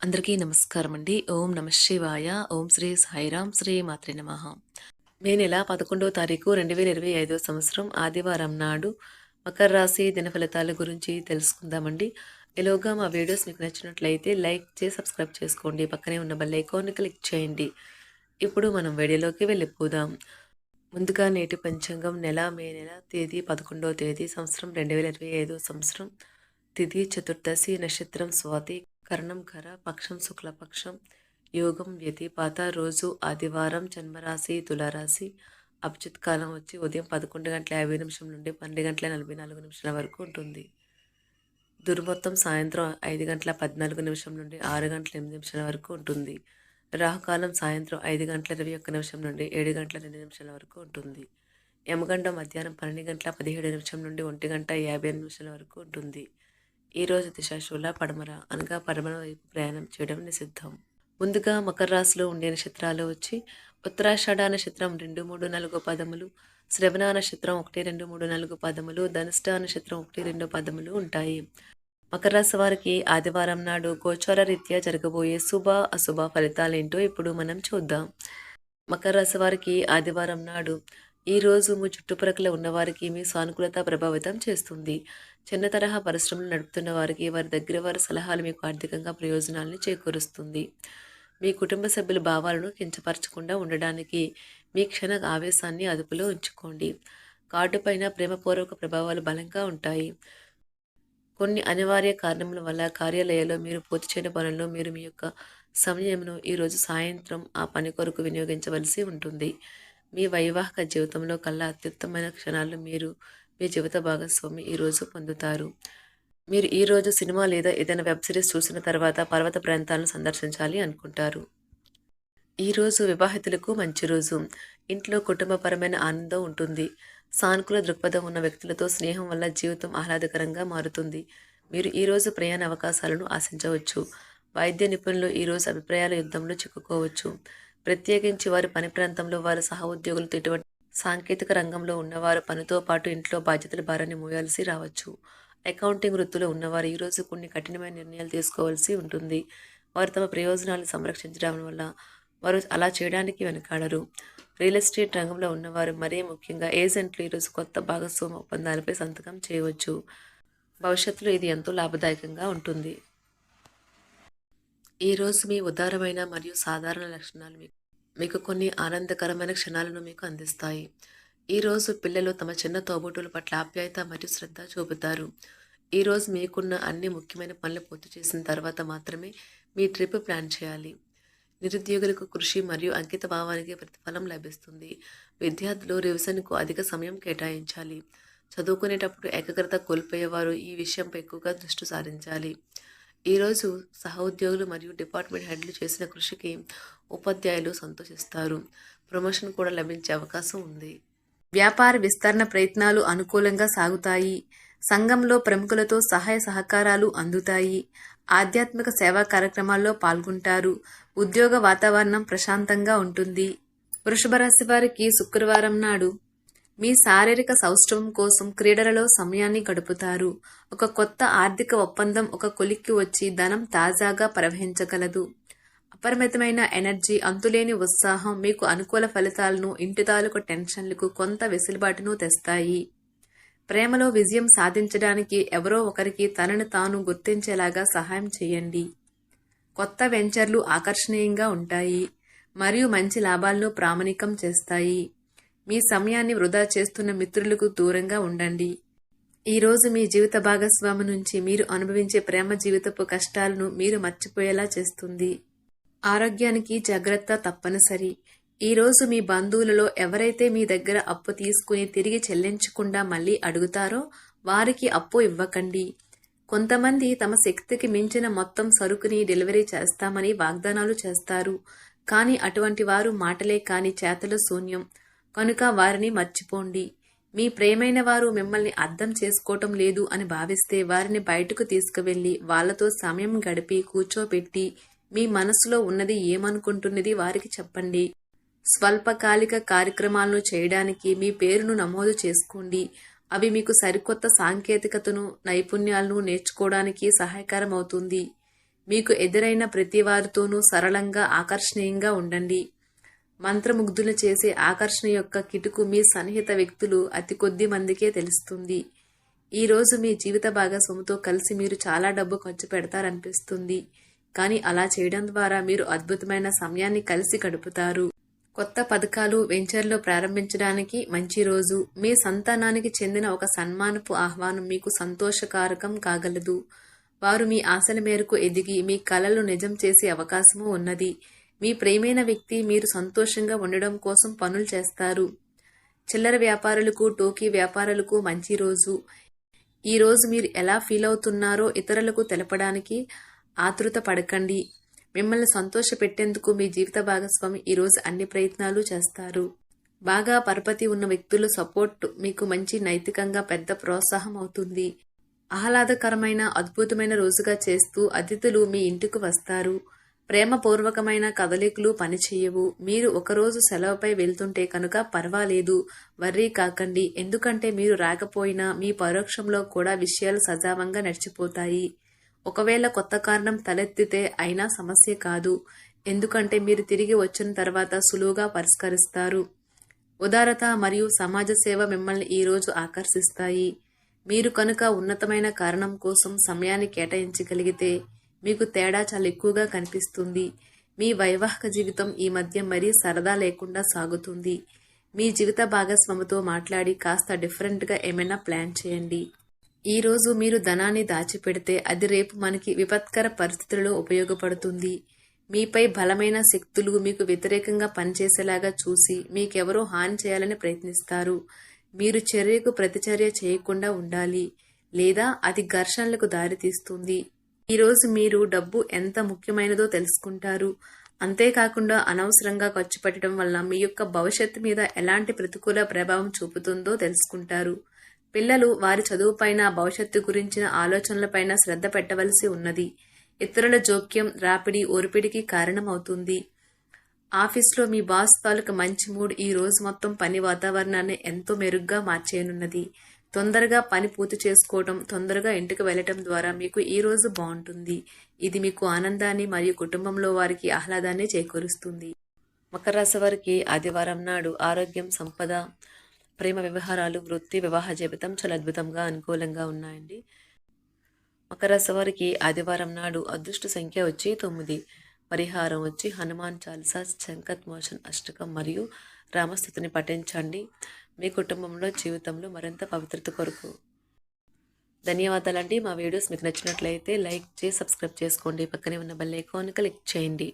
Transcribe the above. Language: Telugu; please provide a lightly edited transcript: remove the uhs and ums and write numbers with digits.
అందరికీ నమస్కారం అండి. ఓం నమ శివాయ. ఓం శ్రీ సాయిరాం. శ్రీ మాత్రే నమః. మే నెల 11వ తారీఖు 2025 సంవత్సరం ఆదివారం నాడు మకర రాశి దిన ఫలితాల గురించి తెలుసుకుందామండి. ఈలోగా మా వీడియోస్ మీకు నచ్చినట్లయితే లైక్ చేసి సబ్స్క్రైబ్ చేసుకోండి. పక్కనే ఉన్న బెల్ ఐకాన్ని క్లిక్ చేయండి. ఇప్పుడు మనం వీడియోలోకి వెళ్ళిపోదాం. ముందుగా నేటి పంచాంగం మే నెల తేదీ 11వ తేదీ సంవత్సరం 2025 సంవత్సరం తిథి చతుర్దశి నక్షత్రం స్వాతి కరణం ఖర పక్షం శుక్లపక్షం యోగం వ్యతిపాత రోజు ఆదివారం జన్మరాశి తులారాశి అభిజిత్ కాలం వచ్చి ఉదయం 11:50 నుండి 12:44 వరకు ఉంటుంది. దుర్మొత్తం సాయంత్రం 5:14 నుండి 6:08 వరకు ఉంటుంది. రాహుకాలం సాయంత్రం 5:21 నుండి 7:02 వరకు ఉంటుంది. యమగండం మధ్యాహ్నం 12:17 నుండి 1:58 వరకు ఉంటుంది. ఈరోజు దిశాశూల పడమర అనగా పడమర వైపు ప్రయాణం చేయడం నిషిద్ధం. ముందుగా మకర రాశిలో ఉండే నక్షత్రాలు వచ్చి ఉత్తరాషాఢ నక్షత్రం 2, 3, 4 పదములు, శ్రవణ నక్షత్రం 1, 2, 3, 4 పదములు, ధనిష్ట నక్షత్రం 1, 2 పదములు ఉంటాయి. మకర రాశి వారికి ఆదివారం నాడు గోచార రీత్యా జరగబోయే శుభ అశుభ ఫలితాలేంటో ఇప్పుడు మనం చూద్దాం. మకర రాశి వారికి ఆదివారం నాడు ఈ రోజు మీ చుట్టుప్రక్కల ఉన్నవారికి మీ సానుకూలత ప్రభావితం చేస్తుంది. చిన్న తరహా పరిశ్రమలు నడుపుతున్న వారికి వారి దగ్గర వారి సలహాలు మీకు ఆర్థికంగా ప్రయోజనాలను చేకూరుస్తుంది. మీ కుటుంబ సభ్యుల భావాలను కించపరచకుండా ఉండడానికి మీ క్షణ ఆవేశాన్ని అదుపులో ఉంచుకోండి. కార్డు పైన ప్రేమపూర్వక ప్రభావాలు బలంగా ఉంటాయి. కొన్ని అనివార్య కారణముల వల్ల కార్యాలయాల్లో మీరు పూర్తి చేయని పనుల్లో మీరు మీ యొక్క సమయంను ఈరోజు సాయంత్రం ఆ పని కొరకు వినియోగించవలసి ఉంటుంది. మీ వైవాహిక జీవితంలో కల్లా అత్యుత్తమైన క్షణాలు మీరు మీ జీవిత భాగస్వామి ఈరోజు పొందుతారు. మీరు ఈరోజు సినిమా లేదా ఏదైనా వెబ్ సిరీస్ చూసిన తర్వాత పర్వత ప్రాంతాలను సందర్శించాలి అనుకుంటారు. ఈరోజు వివాహితులకు మంచి రోజు. ఇంట్లో కుటుంబపరమైన ఆనందం ఉంటుంది. సానుకూల దృక్పథం ఉన్న వ్యక్తులతో స్నేహం వల్ల జీవితం ఆహ్లాదకరంగా మారుతుంది. మీరు ఈరోజు ప్రయాణ అవకాశాలను ఆశించవచ్చు. వైద్య నిపుణులు ఈరోజు అభిప్రాయాల యుద్ధంలో చిక్కుకోవచ్చు. ప్రత్యేకించి వారి పని ప్రాంతంలో వారి సహోద్యోగులతో ఇటువంటి సాంకేతిక రంగంలో ఉన్నవారు పనితో పాటు ఇంట్లో బాధ్యతల భారాన్ని మోయాల్సి రావచ్చు. అకౌంటింగ్ వృత్తిలో ఉన్నవారు ఈరోజు కొన్ని కఠినమైన నిర్ణయాలు తీసుకోవాల్సి ఉంటుంది. వారు తమ ప్రయోజనాలను సంరక్షించడం వల్ల వారు అలా చేయడానికి వెనకాడరు. రియల్ ఎస్టేట్ రంగంలో ఉన్నవారు మరీ ముఖ్యంగా ఏజెంట్లు ఈరోజు కొత్త భాగస్వామ్య ఒప్పందాలపై సంతకం చేయవచ్చు. భవిష్యత్తులో ఇది ఎంతో లాభదాయకంగా ఉంటుంది. ఈరోజు మీ ఉదారమైన మరియు సాధారణ లక్షణాలు మీకు కొన్ని ఆనందకరమైన క్షణాలను మీకు అందిస్తాయి. ఈరోజు పిల్లలు తమ చిన్న తోబుట్టుల పట్ల ఆప్యాయత మరియు శ్రద్ధ చూపుతారు. ఈరోజు మీకున్న అన్ని ముఖ్యమైన పనులు పూర్తి చేసిన తర్వాత మాత్రమే మీ ట్రిప్ ప్లాన్ చేయాలి. నిరుద్యోగులకు కృషి మరియు అంకిత భావానికి ప్రతిఫలం లభిస్తుంది. విద్యార్థులు రివిజన్కు అధిక సమయం కేటాయించాలి. చదువుకునేటప్పుడు ఏకాగ్రత కోల్పోయేవారు ఈ విషయంపై ఎక్కువగా దృష్టి సారించాలి. ఈరోజు సహోద్యోగులు మరియు డిపార్ట్మెంట్ హెడ్లు చేసిన కృషికి ఉపాధ్యాయులు సంతోషిస్తారు. ప్రమోషన్ కూడా లభించే అవకాశం ఉంది. వ్యాపార విస్తరణ ప్రయత్నాలు అనుకూలంగా సాగుతాయి. సంఘంలో ప్రముఖులతో సహాయ సహకారాలు అందుతాయి. ఆధ్యాత్మిక సేవా కార్యక్రమాల్లో పాల్గొంటారు. ఉద్యోగ వాతావరణం ప్రశాంతంగా ఉంటుంది. వృషభ రాశి వారికి శుక్రవారం నాడు మీ శారీరక సౌష్ఠవం కోసం క్రీడలలో సమయాన్ని గడుపుతారు. ఒక కొత్త ఆర్థిక ఒప్పందం ఒక కొలిక్కి వచ్చి ధనం తాజాగా ప్రవహించగలదు. అపరిమితమైన ఎనర్జీ, అంతులేని ఉత్సాహం మీకు అనుకూల ఫలితాలను, ఇంటి తాలూకు టెన్షన్లకు కొంత వెసులుబాటును తెస్తాయి. ప్రేమలో విజయం సాధించడానికి ఎవరో ఒకరికి తనను తాను గుర్తించేలాగా సహాయం చేయండి. కొత్త వెంచర్లు ఆకర్షణీయంగా ఉంటాయి మరియు మంచి లాభాలను ప్రామాణికం చేస్తాయి. మీ సమయాన్ని వృధా చేస్తున్న మిత్రులకు దూరంగా ఉండండి. ఈరోజు మీ జీవిత భాగస్వామి నుంచి మీరు అనుభవించే ప్రేమ జీవితపు కష్టాలను మీరు మర్చిపోయేలా చేస్తుంది. ఆరోగ్యానికి జాగ్రత్త తప్పనిసరి. ఈరోజు మీ బంధువులలో ఎవరైతే మీ దగ్గర అప్పు తీసుకుని తిరిగి చెల్లించకుండా మళ్ళీ అడుగుతారో వారికి అప్పు ఇవ్వకండి. కొంతమంది తమ శక్తికి మించిన మొత్తం సరుకుని డెలివరీ చేస్తామని వాగ్దానాలు చేస్తారు. కానీ అటువంటి వారు మాటలే కాని చేతలు శూన్యం. కనుక వారిని మర్చిపోండి. మీ ప్రేమైన వారు మిమ్మల్ని అర్థం చేసుకోవటం లేదు అని భావిస్తే వారిని బయటకు తీసుకువెళ్ళి వాళ్లతో సమయం గడిపి కూర్చోబెట్టి మీ మనసులో ఉన్నది ఏమనుకుంటున్నది వారికి చెప్పండి. స్వల్పకాలిక కార్యక్రమాలను చేయడానికి మీ పేరును నమోదు చేసుకోండి. అవి మీకు సరికొత్త సాంకేతికతను, నైపుణ్యాలను నేర్చుకోవడానికి సహాయకరం అవుతుంది. మీకు ఎదురైన ప్రతి వారితోనూ సరళంగా ఆకర్షణీయంగా ఉండండి. మంత్రముగ్ధులు చేసే ఆకర్షణ యొక్క కిటుకు మీ సన్నిహిత వ్యక్తులు అతి కొద్ది మందికే తెలుస్తుంది. ఈరోజు మీ జీవిత భాగస్వామితో కలిసి మీరు చాలా డబ్బు ఖర్చు పెడతారనిపిస్తుంది. కానీ అలా చేయడం ద్వారా మీరు అద్భుతమైన సమయాన్ని కలిసి గడుపుతారు. కొత్త పథకాలు వెంచర్లు ప్రారంభించడానికి మంచి రోజు. మీ సంతానానికి చెందిన ఒక సన్మానపు ఆహ్వానం మీకు సంతోషకారకం కాగలదు. వారు మీ ఆశల మేరకు ఎదిగి మీ కలలు నిజం చేసే అవకాశము ఉన్నది. మీ ప్రియమైన వ్యక్తి మీరు సంతోషంగా ఉండడం కోసం పనులు చేస్తారు. చిల్లర వ్యాపారులకు, టోకీ వ్యాపారులకు మంచి రోజు. ఈ రోజు మీరు ఎలా ఫీల్ అవుతున్నారో ఇతరులకు తెలపడానికి ఆతృత పడకండి. మిమ్మల్ని సంతోష పెట్టేందుకు మీ జీవిత భాగస్వామి ఈరోజు అన్ని ప్రయత్నాలు చేస్తారు. బాగా పరపతి ఉన్న వ్యక్తుల సపోర్ట్ మీకు మంచి నైతికంగా పెద్ద ప్రోత్సాహం అవుతుంది. ఆహ్లాదకరమైన అద్భుతమైన రోజుగా చేస్తూ అతిథులు మీ ఇంటికి వస్తారు. ప్రేమపూర్వకమైన కదలికలు పనిచేయవు. మీరు ఒకరోజు సెలవుపై వెళ్తుంటే కనుక పర్వాలేదు, వర్రీ కాకండి. ఎందుకంటే మీరు రాకపోయినా మీ పరోక్షంలో కూడా విషయాలు సజావంగా నడిచిపోతాయి. ఒకవేళ కొత్త కారణం తలెత్తితే అయినా సమస్య కాదు. ఎందుకంటే మీరు తిరిగి వచ్చిన తర్వాత సులువుగా పరిష్కరిస్తారు. ఉదారత మరియు సమాజ సేవ మిమ్మల్ని ఈరోజు ఆకర్షిస్తాయి. మీరు కనుక ఉన్నతమైన కారణం కోసం సమయాన్ని కేటాయించగలిగితే మీకు తేడా చాలా ఎక్కువగా కనిపిస్తుంది. మీ వైవాహిక జీవితం ఈ మధ్య మరీ సరదా లేకుండా సాగుతుంది. మీ జీవిత భాగస్వామితో మాట్లాడి కాస్త డిఫరెంట్గా ఏమైనా ప్లాన్ చేయండి. ఈ రోజు మీరు ధనాన్ని దాచిపెడితే అది రేపు మనకి విపత్కర పరిస్థితులలో ఉపయోగపడుతుంది. మీపై బలమైన శక్తులు మీకు వ్యతిరేకంగా పనిచేసేలాగా చూసి మీకెవరో హాని చేయాలని ప్రయత్నిస్తారు. మీరు చర్యకు ప్రతిచర్య చేయకుండా ఉండాలి, లేదా అది ఘర్షణలకు దారితీస్తుంది. ఈరోజు మీరు డబ్బు ఎంత ముఖ్యమైనదో తెలుసుకుంటారు. అంతేకాకుండా అనవసరంగా ఖర్చు పెట్టడం వల్ల మీ యొక్క భవిష్యత్తు మీద ఎలాంటి ప్రతికూల ప్రభావం చూపుతుందో తెలుసుకుంటారు. పిల్లలు వారి చదువుపైన, భవిష్యత్తు గురించిన ఆలోచనలపైన శ్రద్ధ పెట్టవలసి ఉన్నది. ఇతరుల జోక్యం, రాపిడి, ఒరిపిడికి కారణమవుతుంది. ఆఫీస్లో మీ బాస్ తాలూకు మంచి మూడ్ ఈ రోజు మొత్తం పని వాతావరణాన్ని ఎంతో మెరుగ్గా మార్చేయనున్నది. తొందరగా పని పూర్తి చేసుకోవడం, తొందరగా ఇంటికి వెళ్లటం ద్వారా మీకు ఈ రోజు బాగుంటుంది. ఇది మీకు ఆనందాన్ని మరియు కుటుంబంలో వారికి ఆహ్లాదాన్ని చేకూరుస్తుంది. మకర రాశి వారికి ఆదివారం నాడు ఆరోగ్యం, సంపద, ప్రేమ వ్యవహారాలు, వృత్తి, వివాహ జీవితం చాలా అద్భుతంగా అనుకూలంగా ఉన్నాయండి. మకర రాశి వారికి ఆదివారం నాడు అదృష్ట సంఖ్య వచ్చి 9. పరిహారం వచ్చి హనుమాన్ చాలీసా, సంకట్ మోచన్ అష్టకం మరియు రామస్తుతిని పఠించండి. మీ కుటుంబంలో, జీవితంలో మరింత పవిత్రత కొరకు. ధన్యవాదాలండి. మా వీడియోస్ మీకు నచ్చినట్లయితే లైక్ చేసి సబ్స్క్రైబ్ చేసుకోండి. పక్కనే ఉన్న బెల్ ఐకాన్ క్లిక్ చేయండి.